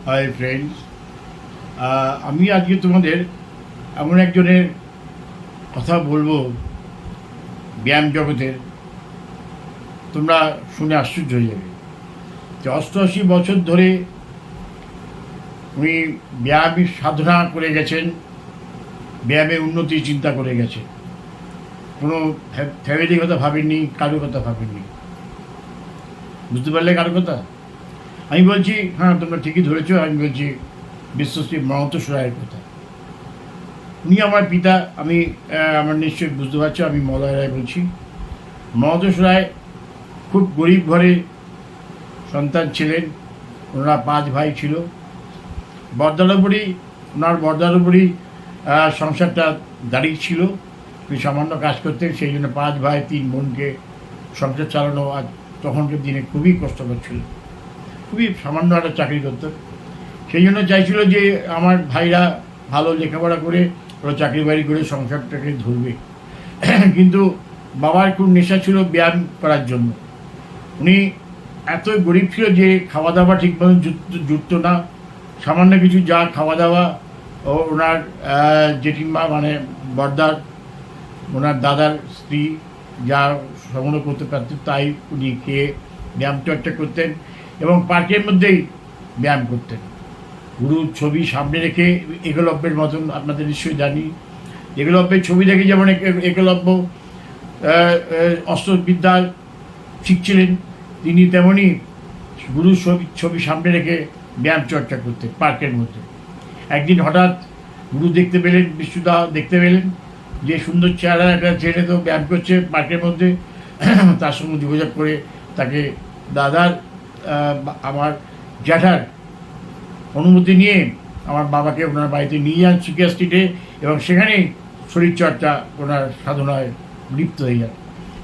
Hi friends, আমি আজকে তোমাদের এমন একজনের কথা বলবো ব্যায়াম জগতের, তোমরা শুনে আশ্চর্য হয়ে যাবে যে 88 বছর ধরে উনি ব্যায়ামের সাধনা করে গেছেন, ব্যায়ামের উন্নতির চিন্তা করে গেছেন। কোনো ফ্যামিলির কথা ভাবেননি, কারোর কথা ভাবেননি। বুঝতে পারলে কারোর কথা? আমি বলছি, হ্যাঁ তোমরা ঠিকই ধরেছো, আমি বলছি বিশ্বশ্রী মহতোষ রায়ের কথা। উনি আমার পিতা। আমার নিশ্চয়ই বুঝতে পারছো আমি মলয় রায় বলছি। মহতোষ রায় খুব গরিব ঘরের সন্তান ছিলেন। ওনারা 5 ভাই ছিল। বর্দার উপরই সংসারটা দাঁড়িয়ে ছিল। উনি সামান্য কাজ করতেন, সেই জন্য 5 ভাই 3 বোনকে সংসার চালানো আর তখনকার দিনে খুবই কষ্টকর ছিল। খুবই সামান্য একটা চাকরি করতো। সেই জন্য চাইছিল যে আমার ভাইরা ভালো লেখাপড়া করে ওরা চাকরি বাড়ি করে সংসারটাকে ধরবে। কিন্তু বাবার খুব নেশা ছিল ব্যায়াম করার জন্য। উনি এত গরিব ছিল যে খাওয়া দাওয়া ঠিক মতন জুটতো না। সামান্য কিছু যা খাওয়া দাওয়া ও ওনার জেঠিমা মানে বর্দার, ওনার দাদার স্ত্রী যা সংগ্রহ করতে পারতেন তাই উনি খেয়ে ব্যায়াম চর্চা করতেন এবং পার্কের মধ্যেই ব্যায়াম করতেন। গুরুর ছবি সামনে রেখে, একলব্যের মতন, আপনাদের নিশ্চয়ই জানি একলব্যের ছবি দেখে যেমন একলব্য অস্ত্রবিদ্যা শিখছিলেন, তিনি তেমনই গুরুর ছবি সামনে রেখে ব্যায়াম চর্চা করতেন পার্কের মধ্যে। একদিন হঠাৎ গুরু দেখতে পেলেন, বিষ্ণুদা দেখতে পেলেন যে সুন্দর চেহারা একটা ছেলে তো ব্যায়াম করছে পার্কের মধ্যে। তার সঙ্গে যোগাযোগ করে তাকে দাদার আমার জ্যাঠার অনুমতি নিয়ে আমার বাবাকে ওনার বাড়িতে নিয়ে যান সুকিয়া স্ট্রিটে, এবং সেখানেই শরীরচর্চা ওনার সাধনায় লিপ্ত হয়ে যান।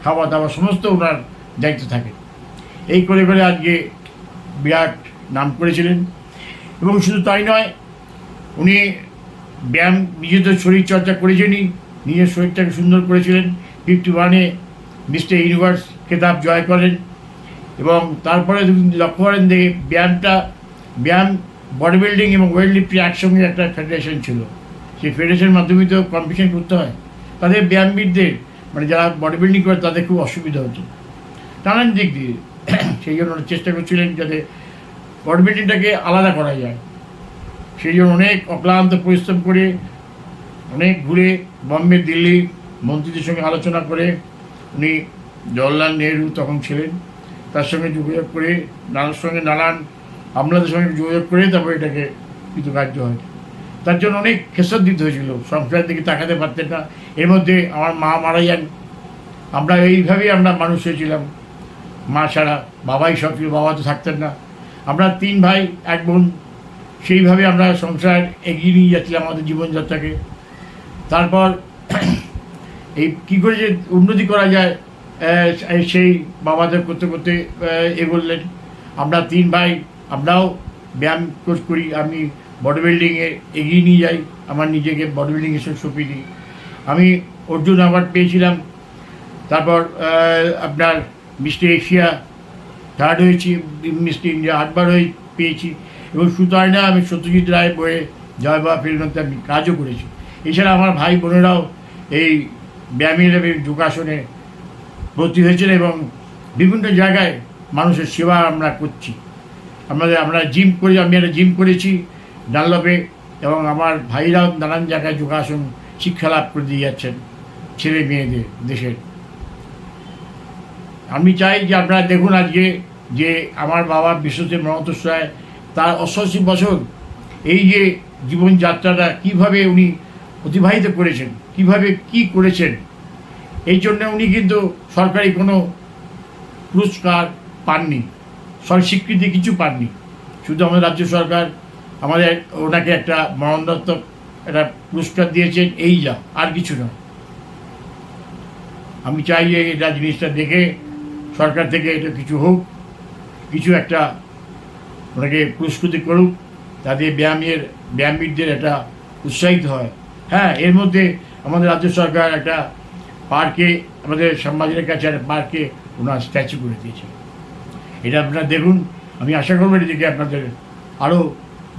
খাওয়া দাওয়া সমস্ত ওনার দায়িত্ব থাকে। এই করে করে আজকে বিরাট নাম করেছিলেন। এবং শুধু তাই নয়, উনি ব্যায়াম নিজেদের শরীরচর্চা করেছেনই, নিজের শরীরটাকে সুন্দর করেছিলেন। 51-এ মিস্টার ইউনিভার্স খেতাব জয় করেন। এবং তারপরে লক্ষ্য করেন যে ব্যায়াম বডি বিল্ডিং এবং ওয়েট লিফটিং একসঙ্গে একটা ফেডারেশন ছিল। সেই ফেডারেশনের মাধ্যমে তো কম্পিটিশন করতে হয়। তাদের ব্যায়ামবিদদের মানে যারা বডি বিল্ডিং করে তাদের খুব অসুবিধা হতো নানান দিক দিয়ে। সেই জন্য চেষ্টা করছিলেন যাতে বডি বিল্ডিংটাকে আলাদা করা যায়। সেই জন্য অনেক অক্লান্ত পরিশ্রম করে, অনেক ঘুরে বম্বে, দিল্লি মন্ত্রীদের সঙ্গে আলোচনা করে উনি জওহরলাল নেহরু তখন ছিলেন, তার সঙ্গে যোগাযোগ করে নানান আমলাদের সঙ্গে যোগাযোগ করে তারপর এটাকে কৃতকার্য হয়। তার জন্য অনেক খেসার দিতে হয়েছিল, সংসারের দিকে তাকাতে পারতেন না। এর মধ্যে আমার মা মারা যান। আমরা এইভাবেই মানুষ হয়েছিলাম। মা ছাড়া বাবাই সব ছিল, বাবা তো থাকতেন না। আমরা 3 ভাই 1 বোন, সেইভাবে আমরা সংসার এগিয়ে নিয়ে যাচ্ছিলাম আমাদের জীবনযাত্রাকে। তারপর এই কী করে যে উন্নতি করা যায় সেই বাবাদের করতে করতে এগোলেন। আমরা 3 ভাই আমরাও ব্যায়াম করি। আমি বডি বিল্ডিংয়ে এগিয়ে নিয়ে যাই, আমার নিজেকে বডি বিল্ডিংয়ে সঁপে দিই। আমি অর্জুন অ্যাওয়ার্ড পেয়েছিলাম। তারপর আপনার মিস্টার এশিয়া 3rd হয়েছি, মিস্টার ইন্ডিয়া 8বার পেয়েছি। এবং শুধু তাই না, আমি সত্যজিৎ রায় বইয়ে জয় বাবা ফিল্মতে আমি কাজও করেছি। এছাড়া আমার ভাই বোনেরাও এই ব্যায়ামের যোগাসনে ভর্তি হয়েছেন এবং বিভিন্ন জায়গায় মানুষের সেবা আমরা করছি। আমরা জিম করি, আমি একটা জিম করেছি ডানলপে, এবং আমার ভাইরাও নানান জায়গায় যোগাসন শিক্ষা লাভ করে দিয়ে যাচ্ছেন ছেলে মেয়েদের দেশের। আমি চাই যে আপনারা দেখুন আজকে যে আমার বাবা বিশ্বজিৎ মহতোষ রায় তার 88 বছর এই যে জীবনযাত্রাটা কীভাবে উনি অতিবাহিত করেছেন, কীভাবে কি করেছেন। এই জন্য উনি কিন্তু সরকারি কোনো পুরস্কার পাননি, স্বীকৃতি কিছু পাননি। শুধু আমাদের রাজ্য সরকার ওনাকে একটা মরণোত্তর একটা পুরস্কার দিয়েছেন, এই যা, আর কিছু নয়। আমি চাই যে এটা জিনিসটা দেখে সরকার থেকে এটা কিছু হোক, কিছু একটা ওনাকে পুরস্কৃত করুক, তাতে ব্যায়ামবিদদের একটা উৎসাহিত হয়। হ্যাঁ, এর মধ্যে আমাদের রাজ্য সরকার একটা পার্কে, আমাদের শ্যামবাজারের কাছে একটা পার্কে ওনার স্ট্যাচু করে দিয়েছে। এটা আপনারা দেখুন। আমি আশা করব এদিকে আপনাদের আরও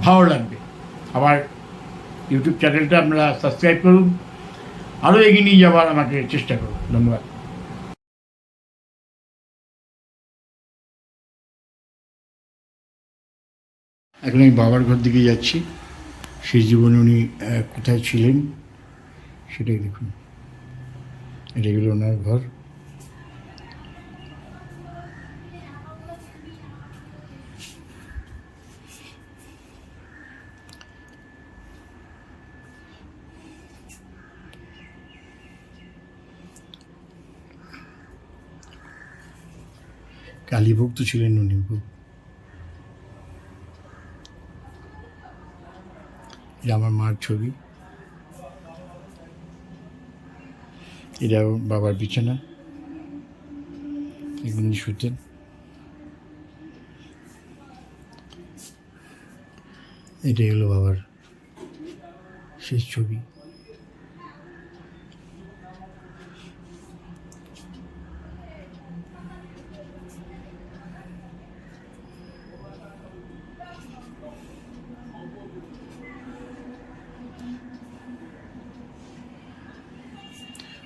ভালো লাগবে। আমার ইউটিউব চ্যানেলটা আপনারা সাবস্ক্রাইব করুন, আরও এগিয়ে নিয়ে যাওয়ার আমাকে চেষ্টা করুন। ধন্যবাদ। এখন আমি বাবার ঘর দিকে যাচ্ছি। সেই জীবনে উনি কোথায় ছিলেন সেটাই দেখুন। এটা হলো ওনার ঘর। কালীভক্ত ছিলেন উনি খুব। এটা আমার মার ছবি, এটা বাবার বিছানা, এগুলো শুতেন। এটাই হলো বাবার শেষ ছবি।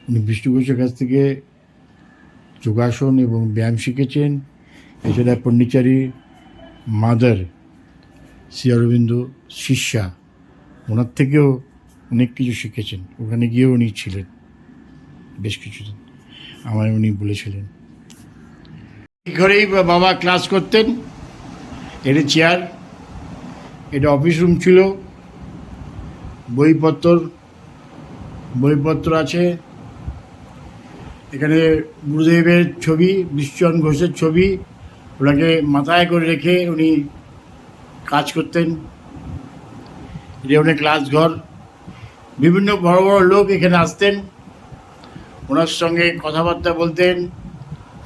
উনি বিষ্ণু ঘোষের কাছ থেকে যোগাসন এবং ব্যায়াম শিখেছেন। এছাড়া পণ্ডিচারী মাদার শ্রী অরবিন্দ শিষ্যা, ওনার থেকেও অনেক কিছু শিখেছেন। ওখানে গিয়েও উনি ছিলেন বেশ কিছুদিন, আমায় উনি বলেছিলেন। এই ঘরেই বাবা ক্লাস করতেন। এটা চেয়ার, এটা অফিস রুম ছিল, বইপত্র আছে। এখানে গুরুদেবের ছবি, বিশ্বচরণ ঘোষের ছবি, ওনাকে মাথায় করে রেখে উনি কাজ করতেন। এটা উনি ক্লাস ঘর। বিভিন্ন বড় বড় লোক এখানে আসতেন, ওনার সঙ্গে কথাবার্তা বলতেন,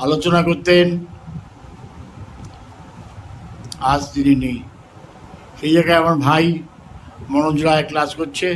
আলোচনা করতেন। আজ তিনি নেই। সেই জায়গায় আমার ভাই মনোজ রায় ক্লাস করছে।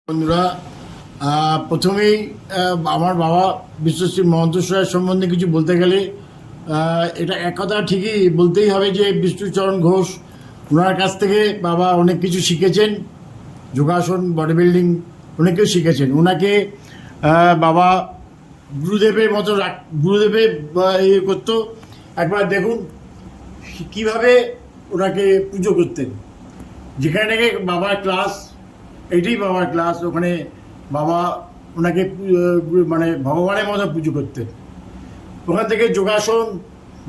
বন্ধুরা, প্রথমেই আমার বাবা বিশ্বশ্রী মহন্ত সাহের সম্বন্ধে কিছু বলতে গেলে এটা এক কথা ঠিকই বলতেই হবে যে বিষ্ণুচরণ ঘোষ, ওনার কাছ থেকে বাবা অনেক কিছু শিখেছেন। যোগাসন, বডি বিল্ডিং অনেক কিছু শিখেছেন। ওনাকে বাবা গুরুদেবের মতো গুরুদেবের ইয়ে করতো। একবার দেখুন কীভাবে ওনাকে পুজো করতেন। যেখানে থেকে বাবার ক্লাস, এইটাই বাবার ক্লাস, ওখানে বাবা ওনাকে মানে ভগবানের মতো পুজো করতেন। ওখান থেকে যোগাসন,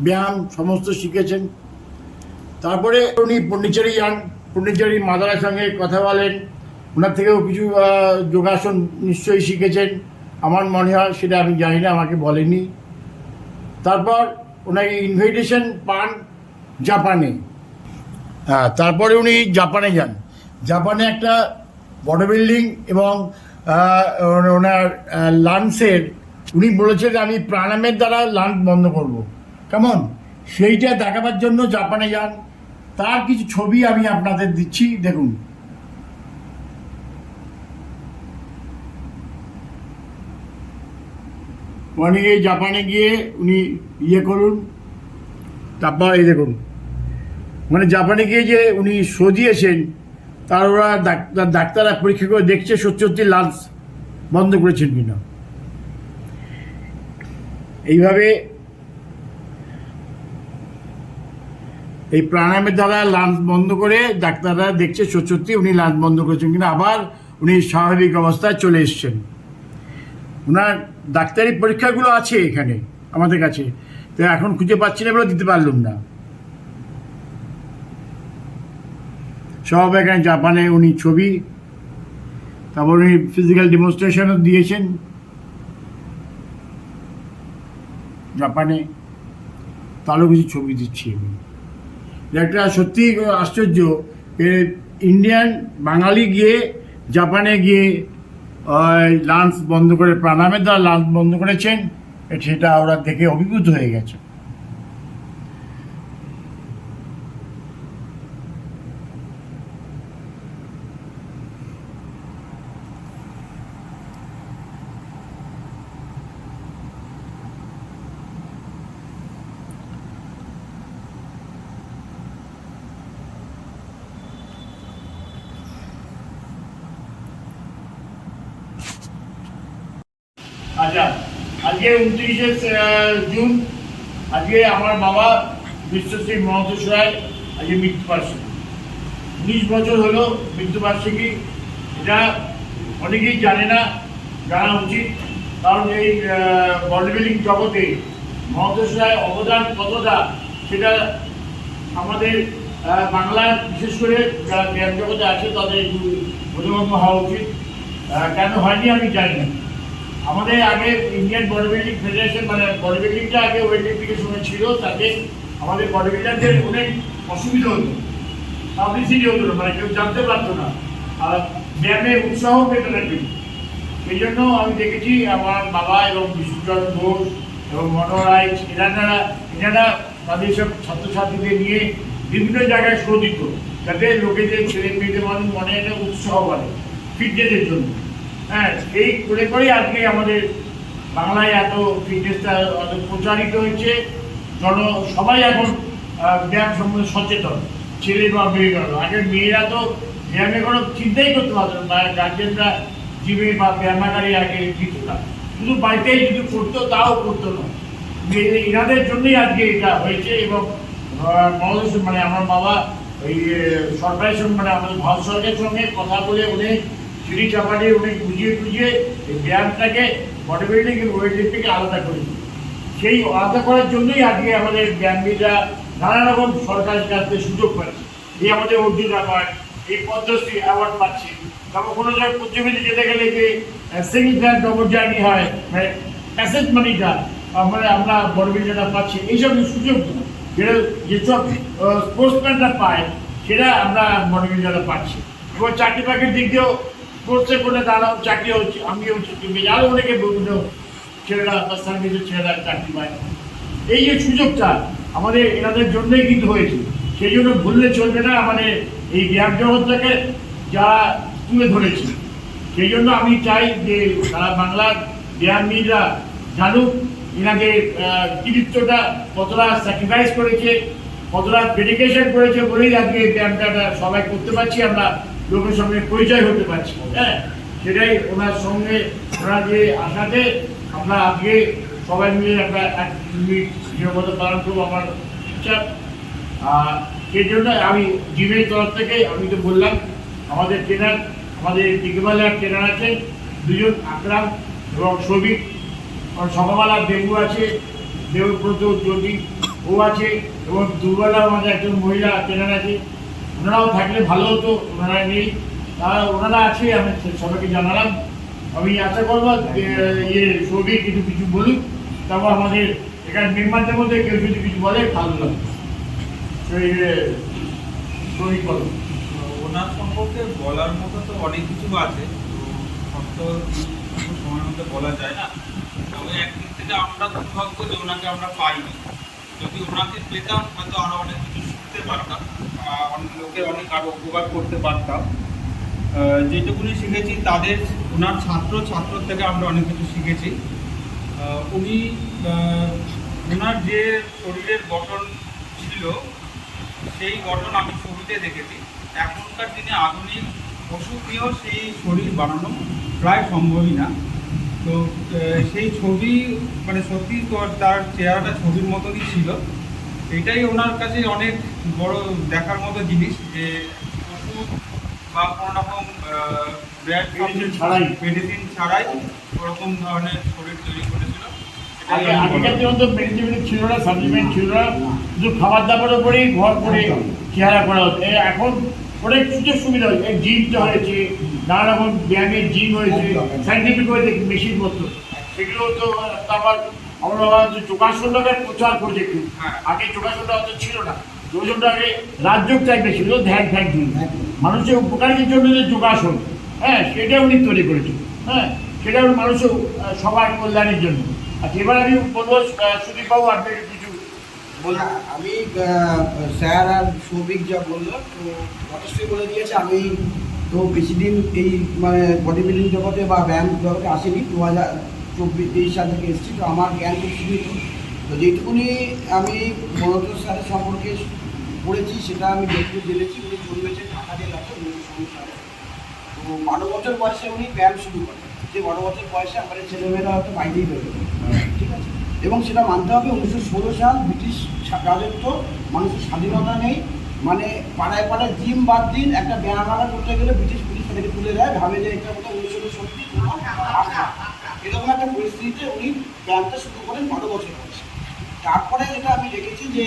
ব্যায়াম সমস্ত শিখেছেন। তারপরে উনি পণ্ডিচেরি যান, পণ্ডিচেরি মাদারের সঙ্গে কথা বলেন, ওনার থেকেও কিছু যোগাসন নিশ্চয়ই শিখেছেন। আমার মনে হয়, সেটা আমি জানি না, আমাকে বলেনি। তারপর ওনাকে ইনভাইটেশন পান জাপানে। হ্যাঁ, তারপরে উনি জাপানে যান। জাপানে একটা বড় বিল্ডিং এবং ওনার লাঞ্চের, উনি বলেছেন আমি প্রাণায়ামের দ্বারা লাঞ্চ বন্ধ করব। কেমন, সেইটা দেখাবার জন্য জাপানে যান। তার কিছু ছবি আমি আপনাদের দিচ্ছি, দেখুন। অনেকে জাপানে গিয়ে উনি ইয়ে করুন, তারপর এই দেখুন, মানে জাপানে গিয়ে যে উনি সজিয়েছেন, তার ওরা ডাক্তাররা পরীক্ষা করে দেখছে সত্যি সত্যি লাঞ্চ বন্ধ করেছেন কিনা। এইভাবে এই প্রাণায়ামের দ্বারা লাঞ্চ বন্ধ করে ডাক্তাররা দেখছে সত্যি সত্যি উনি লাঞ্চ বন্ধ করেছেন কিনা, আবার উনি স্বাভাবিক অবস্থায় চলে এসছেন। ওনার ডাক্তারি পরীক্ষাগুলো আছে এখানে আমাদের কাছে, তো এখন খুঁজে পাচ্ছি না বলে দিতে পারলাম না। সব এখানে জাপানে উনি ছবি, তারপর উনি ফিজিক্যাল ডেমনস্ট্রেশনও দিয়েছেন জাপানে, তারও কিছু ছবি দিচ্ছি আমি। একটা সত্যি আশ্চর্য, ইন্ডিয়ান বাঙালি গিয়ে জাপানে গিয়ে লাঞ্চ বন্ধ করে, প্রাণায়ামের দ্বারা লাঞ্চ বন্ধ করেছেন, সেটা ওরা দেখে অভিভূত হয়ে গেছে। আচ্ছা, আজকে 29শে জুন, আজকে আমার বাবা বিশ্বশ্রী মহাতোষ রায় আজকে মৃত্যুবার্ষিকী। 19 বছর হলো মৃত্যুবার্ষিকী। এটা অনেকেই জানে না, জানা উচিত, কারণ এই বডি বিল্ডিং জগতে মহাতোষ রায় অবদান কতটা, সেটা আমাদের বাংলার বিশেষ করে যারা ব্যায়াম জগতে আছে তাদের একটু বোধগম্য হওয়া উচিত। কেন হয়নি আমি জানি না। আমাদের আগে ইন্ডিয়ান বডি বিল্ডিং ফেডারেশন, মানে বডি বিল্ডিংটা আগে ওয়েট লিফটিংয়ের সময় ছিল, তাতে আমাদের বডি বিল্ডারদের অনেক অসুবিধা হতো, পাবলিসিটি হতো না, মানে কেউ জানতে পারতো না, আর ব্যায়ামে উৎসাহ পেত না কেউ। সেই জন্য আমি দেখেছি আমার বাবা এবং বিশ্বচন্দ্র ঘোষ এবং মনোহর রায়, এনারা তাদের সব ছাত্রছাত্রীদের নিয়ে বিভিন্ন জায়গায় শো দিত, যাতে লোকেদের ছেলে মেয়েদের মনে একটা উৎসাহ বাড়ে ফিটনেসের জন্য। হ্যাঁ, এই করে করেই আজকে আমাদের বাংলায় এত ফিটনেসটা প্রচারিত হয়েছে। সবাই এখন ব্যায়াম সম্বন্ধে সচেতন, ছেলে বা মেয়েরা। আগে মেয়েরা তো ব্যায়ামে কোনো চিন্তাই করতে পারতো না, গার্জেনরা জিমে বা ব্যায়ামাগারে আগে দিত না, শুধু বাড়িতেই যদি করতো তাও করতো না। এনাদের জন্যই আজকে এটা হয়েছে। এবং মানে আমার বাবা ওই সরকারের সঙ্গে, মানে আমাদের ভারত সরকারের সঙ্গে কথা বলে অনেক সিঁড়ি চাপাটি অনেক বুঝিয়ে এই ব্যায়ামটাকে বডি বিল্ডিং এবং ওয়েট লিফটিংকে আলাদা করেছে। সেই আলাদা করার জন্যই আজকে আমাদের ব্যায়ামবিদরা নানা রকম সরকারের কাছ থেকে সুযোগ পাচ্ছে। এই আমাদের অর্জুন অ্যাওয়ার্ড, এই পদ্মশ্রী অ্যাওয়ার্ড পাচ্ছে। তারপর কোনো জায়গায় প্রতিযোগিতা যেতে গেলে যে সিঙ্গল ফ্ল্যাট ডবল জার্নি হয়, মানে প্যাসেজ মানিটা মানে আমরা বডি বিল্ডাররা পাচ্ছি। এইসব সুযোগ যেটা যেসব স্পোর্টসম্যানরা পায়, সেটা আমরা বডি বিল্ডাররা পাচ্ছি। এবং চাকরি বাকরির দিক দিয়েও স্পোর্টসের করে তারাও চাকরি হচ্ছে, আমিও আরও অনেকে বিভিন্ন ছেলেরা বা সার্ভিসের ছেলেরা চাকরি পায়। এই যে সুযোগটা আমাদের এনাদের জন্যই কিন্তু হয়েছে, সেই জন্য ভুললে চলবে না। আমাদের এই ব্যায়াম জগৎটাকে যারা তুলে ধরেছে, সেই জন্য আমি চাই যে সারা বাংলার ব্যায়ামবিদরা জানুক এনাদের কৃতিত্বটা, কতটা স্যাক্রিফাইস করেছে, কতটা ডেডিকেশন করেছে বলেই আজকে এই ব্যায়ামটা সবাই করতে পারছি, আমরা লোকের সঙ্গে পরিচয় হতে পারছি। হ্যাঁ, সেটাই ওনার সঙ্গে ওনার যে আশাতে আমরা আজকে সবাই মিলে আমরা 1 মিনিট নিরাপত্তা পালন করবো, আমার ইচ্ছা। সেই জন্য আমি জিমের তরফ থেকে, আমি তো বললাম আমাদের ট্রেনার, আমাদের দিগবালার ট্রেনার আছে 2 জন, আকরাম এবং সবিক। সকালবেলা দেবু আছে, দেবব্রত জ্যোতি ও আছে, এবং দুবেলা আমাদের একজন মহিলা ট্রেনার আছে। ওনারাও থাকলে ভালো হতো, ওনারা নেই, ওনারা আছে, আমি সবাইকে জানালাম। আমি আশা করবো সৌভিক কিছু কিছু বলুক, তারপর আমাদের এখানে মেম্বারদের মধ্যে কেউ যদি কিছু বলে ভালো লাগবে। সৌভিক বলো। ওনার সম্পর্কে বলার মতো তো অনেক কিছু আছে, তো সব তো সময়ের মধ্যে বলা যায় না। তবে একদিক থেকে আমরা দুর্ভাগ্য যে ওনাকে আমরা পাইনি। যদি ওনাকে পেতাম হয়তো আরও অনেক কিছু শিখতে পারতাম, অনেক লোকের অনেক আরও উপকার করতে পারতাম। যেটুকুনি শিখেছি তাদের ওনার ছাত্র থেকে আমরা অনেক কিছু শিখেছি। উনি ওনার যে শরীরের গঠন ছিল সেই গঠন আমি ছবিতে দেখেছি। এখনকার দিনে আধুনিক ওষুধ দিয়েও সেই শরীর বানানো প্রায় সম্ভবই না। তো সেই ছবি মানে সত্যি তার চেহারাটা ছবির মতনই ছিল। এটাই ওনার কাছে অনেক বড় দেখার মতো জিনিস, যে ওষুধ বা কোনো রকম মেডিসিন ছাড়াই ওরকম ধরনের শরীর তৈরি করেছিল। আগেকার দিনে তো মেডিসিন ছিল না, সাপ্লিমেন্ট ছিল না, শুধু খাবার দাবারের উপরেই ভর করে চেহারা করা হতো। এখন অনেক সুযোগ সুবিধা হয়েছে, জিমটা হয়েছে, নানা রকম ব্যায়ামের জিম হয়েছে, সাইন্টিফিক হয়েছে মেশিনপত্র, সেগুলো তো। তারপর আমরা যোগাসনটাকে প্রচার করেছে একটু, আগে যোগাসনটা অত ছিল না। যোগাসনটা আগে রাজযোগ টাইপের ছিল, ধ্যান ধ্যান ছিল মানুষের উপকারের জন্য যে যোগাসন, হ্যাঁ সেটা উনি তৈরি করেছেন। হ্যাঁ সেটা মানুষের সবার কল্যাণের জন্য। আচ্ছা, এবার আমি বলবো সুদীপবাবু, আপনি কিছু বলুন। আমি স্যার আর সৌভিক যা বললো তো যথেষ্টই বলে দিয়েছে। আমি তো বেশি দিন এই মানে বডি বিল্ডিং জগতে বা ব্যায়াম জগতে আসিনি, 2024-23 সাল থেকে এসেছি। তো আমার জ্ঞান খুব সীমিত। তো যেটুকুনি আমি মনোজ স্যারের সম্পর্কে পড়েছি সেটা আমি যেটুকু জেনেছি, উনি জন্মেছে ঢাকা জেলাতে 1916 সালে। তো 12 বছর বয়সে উনি ব্যায়াম শুরু করেন। যে 12 বছর বয়সে আমাদের ছেলেমেয়েরা হয়তো বাইরেই বেরোবে, ঠিক আছে। এবং সেটা মানতে হবে 1916 সাল, ব্রিটিশ রাজত্ব, মানুষের স্বাধীনতা নেই, মানে পাড়ায় পাড়ায় জিম বাদ দিন, একটা ব্যায়ামাগার করতে গেলে ব্রিটিশ পুলিশ তাদেরকে তুলে দেয়, ভাবে যে এটা কোথাও 1960 এরকম একটা পরিস্থিতিতে উনি ব্যায়ামটা শুরু করেন 12 বছর বয়সে। তারপরে যেটা আমি দেখেছি যে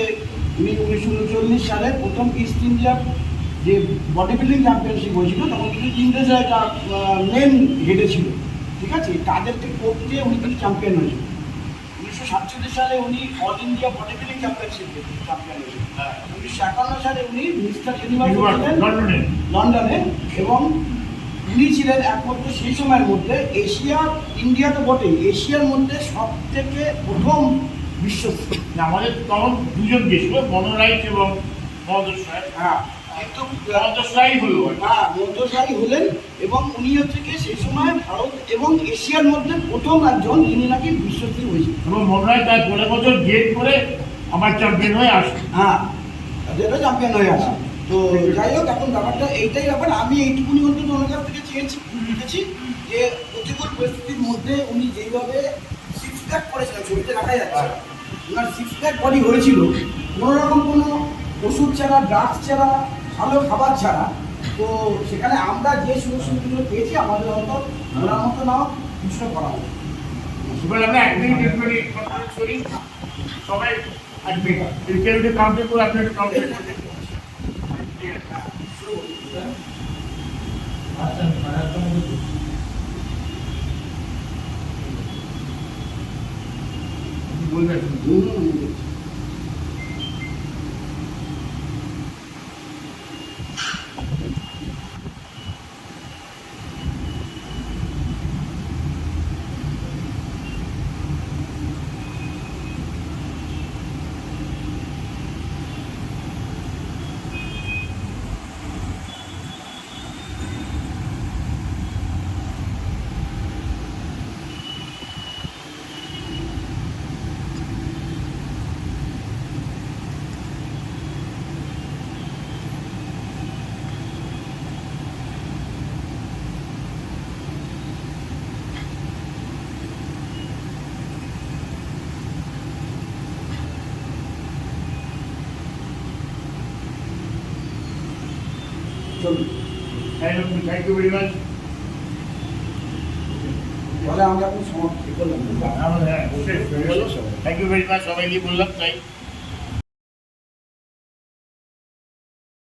উনি 1939 সালে প্রথম ইস্ট ইন্ডিয়া যে বডি বিল্ডিং চ্যাম্পিয়নশিপ হয়েছিল, তখন কিন্তু ইংরেজরা একটা মেন হেডে ছিল, ঠিক আছে। তাদেরকে করতে উনি কিন্তু চ্যাম্পিয়ন হয়েছিল। 1947 সালে উনি all India body building champion হয়েছিলেন। 1951 সালে উনি মিস্টার ইউনিভার্স লন্ডনে, এবং উনি ছিলেন একমাত্র সেই সময়ের মধ্যে এশিয়া, ইন্ডিয়া তো বটেই, এশিয়ার মধ্যে সব থেকে প্রথম বিশ্বস্ত। আমাদের তখন দুজন গেছিল, মনোরাইট এবং হ্যাঁ, কিন্তু মধ্যশাহী হলেন, এবং উনি হচ্ছে কি সেই সময় ভারত এবং এশিয়ার মধ্যে প্রথম একজন যিনি নাকি বিশ্বস্ত হয়েছিল। এবং মনোরাইট তার 15 বছর গেট করে আমার চ্যাম্পিয়ন হয়ে আসে। হ্যাঁ, যেটা চ্যাম্পিয়ন হয়ে আসে। তো যাই হোক, এখন ব্যাপারটা এইটাই ব্যাপার। আমি এইটুকুনি অন্তত ওনার কাছ থেকে লিখেছি যে প্রতিকূল পরিস্থিতির মধ্যে উনি যেইভাবে সিক্স প্যাক করেছিলেন, ছবিতে দেখা যাচ্ছে ওনার সিক্স প্যাক বডি হয়েছিল, কোনো রকম কোনো ওষুধ ছাড়া, ড্রাগস ছাড়া, ভালো খাবার ছাড়া। তো সেখানে আমরা যে সুযোগ সুবিধাগুলো পেয়েছি, আমাদের হয়তো ওনার মতো নাও কিছুটা করা হবে। এবার আমরা এক মিনিট কথা করি, সবাই এক মিনিট কেউ কাউন্টার করে আপনি একটা কাউন্টার বলবেন। Thank you very much. তাহলে আমরা এখন সমাপ্তি করলাম। থ্যাংক ইউ ভেরি মাচ, সবাইকে বললাম তাই।